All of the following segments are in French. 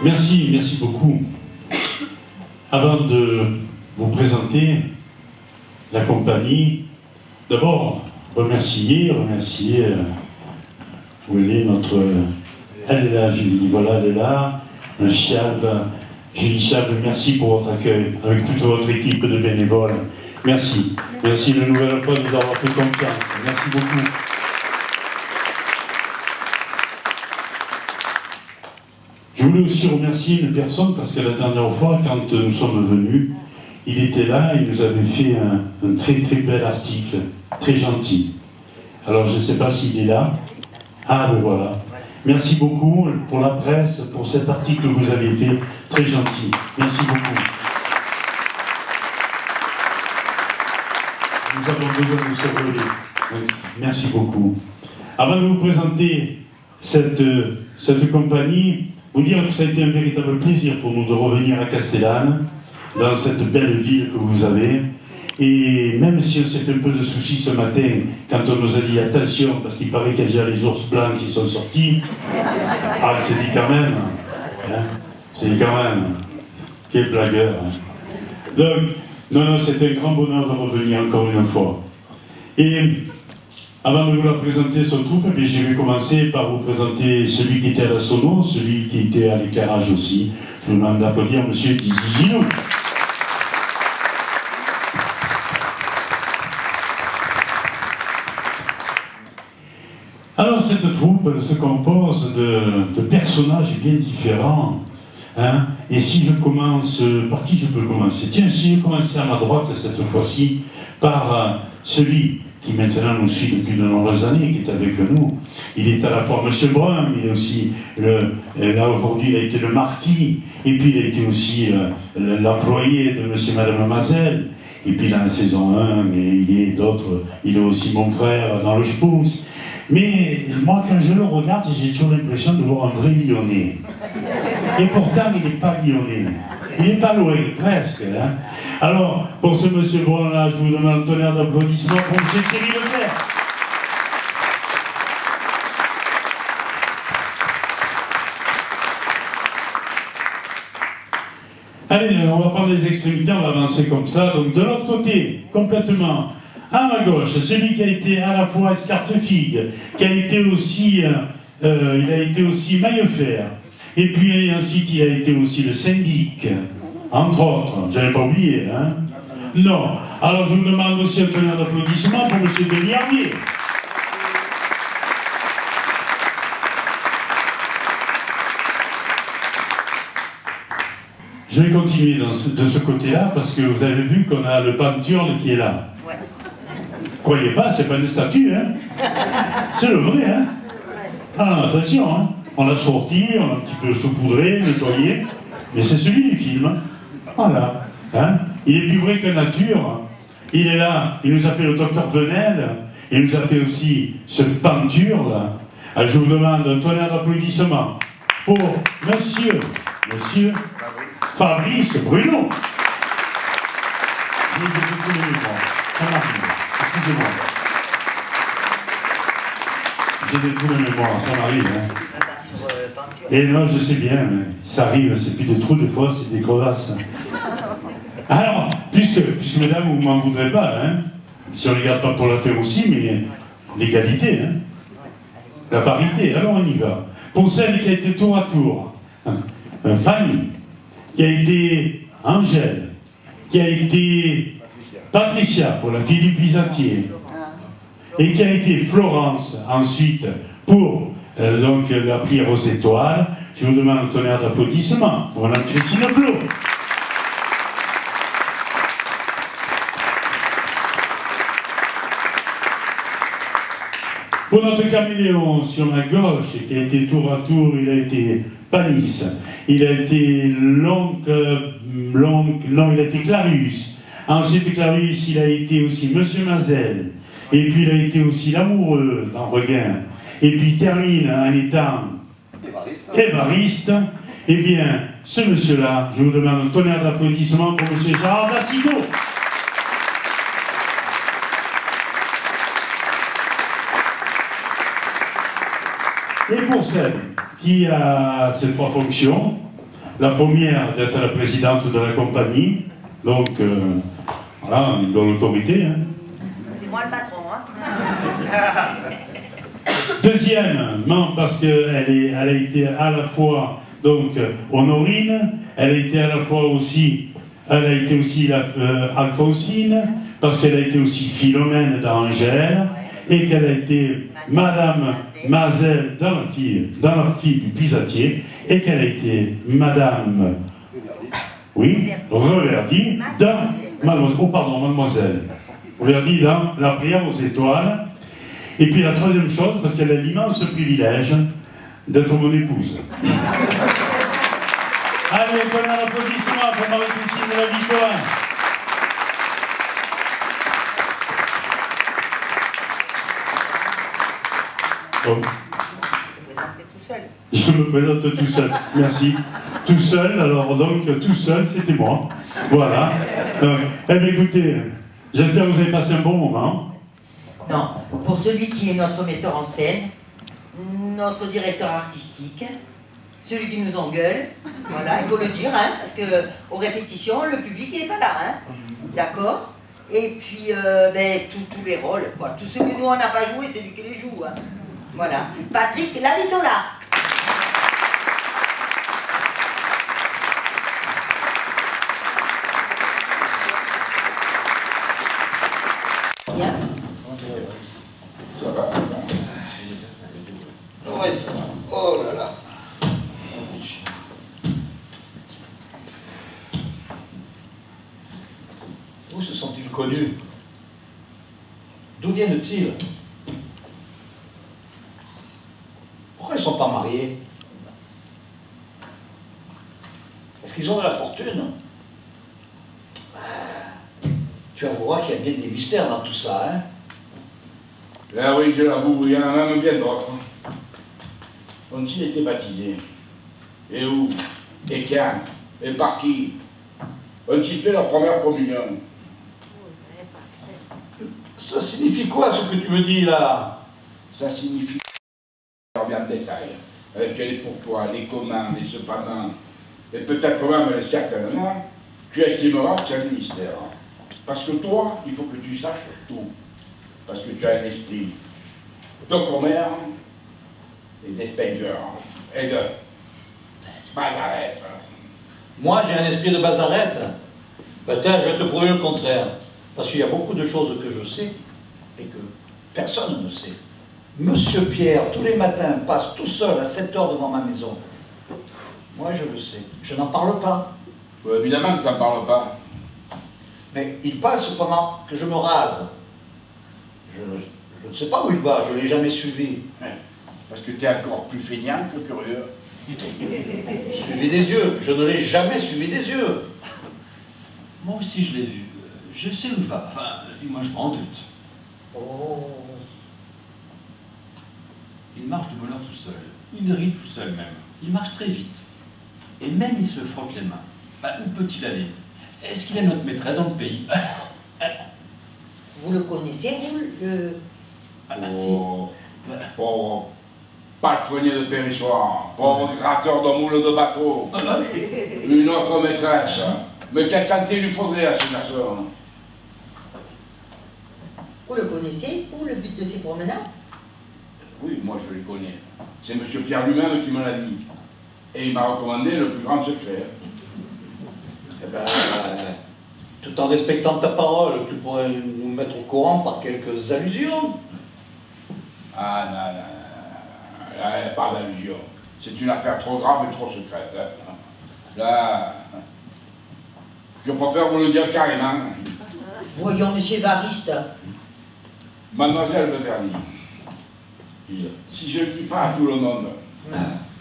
Merci beaucoup. Avant de vous présenter la compagnie, d'abord remercier, où elle est notre... Elle est là, Julie, voilà, elle est là, Julie Chave, merci pour votre accueil, avec toute votre équipe de bénévoles. Merci une nouvelle fois de nous avoir fait confiance, merci beaucoup. Je voulais aussi remercier une personne, parce que la dernière fois, quand nous sommes venus, il était là, il nous avait fait un très bel article, très gentil. Alors je ne sais pas s'il est là. Ah ben voilà. Merci beaucoup pour la presse, pour cet article que vous avez fait, très gentil. Merci beaucoup. Nous avons besoin de se relever. Merci beaucoup. Avant de vous présenter cette compagnie, vous dire que ça a été un véritable plaisir pour nous de revenir à Castellane, dans cette belle ville que vous avez. Et même si on s'est un peu de soucis ce matin, quand on nous a dit attention, parce qu'il paraît qu'il y a déjà les ours blancs qui sont sortis, ah, c'est dit quand même, hein, c'est dit quand même, quel blagueur. Hein. Donc, non, c'est un grand bonheur de revenir encore une fois. Et avant de vous la présenter son troupe, eh bien, je vais commencer par vous présenter celui qui était à la sono, celui qui était à l'éclairage aussi. Je vous demande d'applaudir M. Dizzy Gino. Alors cette troupe se compose de personnages bien différents. Hein, et si je commence, par qui je peux commencer? Tiens, si je commençais à ma droite cette fois-ci, par celui qui maintenant nous suit depuis de nombreuses années, qui est avec nous. Il est à la fois M. Brun, il est aussi, là aujourd'hui il a été le marquis, et puis il a été aussi l'employé de M. et Mme Mazel, et puis dans la saison 1, mais il est aussi mon frère dans le Spooks. Mais moi quand je le regarde, j'ai toujours l'impression de voir un vrai Lyonnais. Et pourtant il n'est pas Lyonnais. Il n'est pas loin, presque. Hein. Alors, pour ce monsieur Brun-là, je vous demande un tonnerre d'applaudissements pour M. Thierry Leclerc. Allez, on va prendre les extrémités, on va avancer comme ça. Donc, de l'autre côté, complètement, à ma gauche, celui qui a été à la fois escarpe-figue, qui a été aussi, il a été aussi Maillefer. Et puis ensuite, il a été aussi le syndic, entre autres. Je n'avais pas oublié, hein? Non. Alors je vous demande aussi un tonnerre d'applaudissements pour M. Denis Herbier. Je vais continuer de ce côté-là, parce que vous avez vu qu'on a le Panturne qui est là. Ouais. Croyez pas, c'est pas une statue, hein? C'est le vrai, hein? Ah, attention, hein? On l'a sorti, on l'a un petit peu saupoudré, nettoyé, mais c'est celui du film. Voilà. Hein? Il est plus vrai que nature. Il est là, il nous a fait le docteur Venel, il nous a fait aussi ce peinture là. Alors, je vous demande un tonnerre d'applaudissements pour monsieur Fabrice Bruno. Ça m'arrive, excusez-moi. J'ai des trous de mémoire, ça m'arrive. Hein. Et non, je sais bien, mais ça arrive, c'est plus des trous, des fois, c'est des crevasses. Alors, puisque mesdames, vous ne m'en voudrez pas, hein, si on ne regarde pas pour la faire aussi, mais l'égalité, hein, la parité, alors on y va. Pour celle qui a été tour à tour, Fanny, qui a été Angèle, qui a été Patricia, pour la fille du Byzantier, et qui a été Florence, ensuite, pour donc la prière aux étoiles. Je vous demande un tonnerre d'applaudissements pour Mme Christine Blot. Pour notre caméléon sur ma gauche, qui a été tour à tour, il a été Panis, il a été il a été Clarus. Ensuite Clarus, il a été aussi Monsieur Mazel, et puis il a été aussi l'amoureux dans Regain. Et puis termine en étant Évariste. Eh bien, ce monsieur-là, je vous demande un tonnerre d'applaudissements pour M. Gérard Dacido. Et pour celle qui a ces trois fonctions, la première d'être la présidente de la compagnie, donc voilà, il doit l'autorité. Hein. C'est moi le patron, hein. Deuxièmement, parce qu'elle a été à la fois donc Honorine, elle a été à la fois aussi, elle a été aussi Alphonsine, parce qu'elle a été aussi Philomène d'Angèle, et qu'elle a été Madame Mazel dans la fille du Pisatier, et qu'elle a été Madame, oui, Reverdy dans Mademoiselle, oh pardon, Mademoiselle, Reverdy dans La prière aux étoiles. Et puis la troisième chose, parce qu'elle a l'immense privilège d'être mon épouse. Allez, prenez un applaudissement pour Marie-Christine de la Victoire. Oh. Je me présente tout seul, merci. Tout seul, alors donc tout seul, c'était moi. Voilà. Donc, eh bien écoutez, j'espère que vous avez passé un bon moment. Non, pour celui qui est notre metteur en scène, notre directeur artistique, celui qui nous engueule, voilà, il faut le dire, hein, parce qu'aux répétitions, le public il n'est pas là, hein, d'accord? Et puis, tous les rôles, quoi. Tous ceux que nous on n'a pas joué, c'est lui qui les joue, hein. Voilà. Patrick Lavitola. Bien. Ça va, ça va. Oui, ça va. Oh là là. Où se sont-ils connus? D'où viennent-ils? Pourquoi ils ne sont pas mariés? Est-ce qu'ils ont de la fortune? Tu avoueras qu'il y a bien des mystères dans tout ça, hein? Là oui, je l'avoue, il y en a même bien d'autres. Ont-ils été baptisés? Et où? Et quand? Et par qui? Ont-ils fait leur première communion? Ça signifie quoi ce que tu me dis là? Ça signifie bien de détail. Avec les pourquoi, les comment, les cependant, et peut-être même certainement, tu estimeras qu'il y a du mystère. Parce que toi, il faut que tu saches tout. Parce que tu as un esprit de commère et d'espègeur et de bazarette. Moi, j'ai un esprit de bazarette. Peut-être je vais te prouver le contraire. Parce qu'il y a beaucoup de choses que je sais et que personne ne sait. Monsieur Pierre, tous les matins, passe tout seul à 7 heures devant ma maison. Moi, je le sais. Je n'en parle pas. Évidemment que tu n'en parles pas. Mais il passe pendant que je me rase. Je ne sais pas où il va, je ne l'ai jamais suivi. Parce que tu es encore plus feignant que curieux. Suivi des yeux, je ne l'ai jamais suivi des yeux. Moi aussi je l'ai vu. Je sais où il va. Enfin, du moins je m'en doute. Oh. Il marche de bonheur tout seul. Il rit tout seul même. Il marche très vite. Et même il se frotte les mains. Où peut-il aller? Est-ce qu'il est notre maîtresse dans le pays? Vous le connaissez, vous, le... Si. Pauvre palefrenier de Périssoir, pauvre gratteur de moules de bateau, une autre maîtresse. Mais quelle santé lui faudrait à ce garçon? Vous le connaissez, vous, le but de ces promenades? Oui, moi je le connais. C'est M. Pierre lui-même qui me l'a dit. Et il m'a recommandé le plus grand secret. Eh ben, tout en respectant ta parole, tu pourrais nous mettre au courant par quelques allusions. Ah non, non, non, là, il n'y a pas d'allusion. C'est une affaire trop grave et trop secrète. Hein. Là, je préfère vous le dire carrément. Voyons, monsieur Variste. Mademoiselle de Verny, si je ne dis pas à tout le monde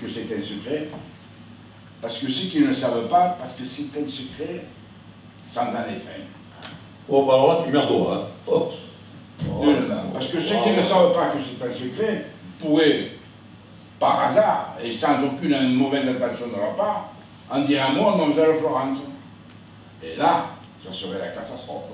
que c'est un secret, parce que ceux qui ne le savent pas, parce que c'est un secret sans en être un. Oh, bah alors là, tu merdes, hein. Oh. Parce que ceux qui ne savent pas que c'est un secret pourraient, par hasard, et sans aucune mauvaise intention de leur part, en dire un mot à Mademoiselle Florence. Et là, ça serait la catastrophe.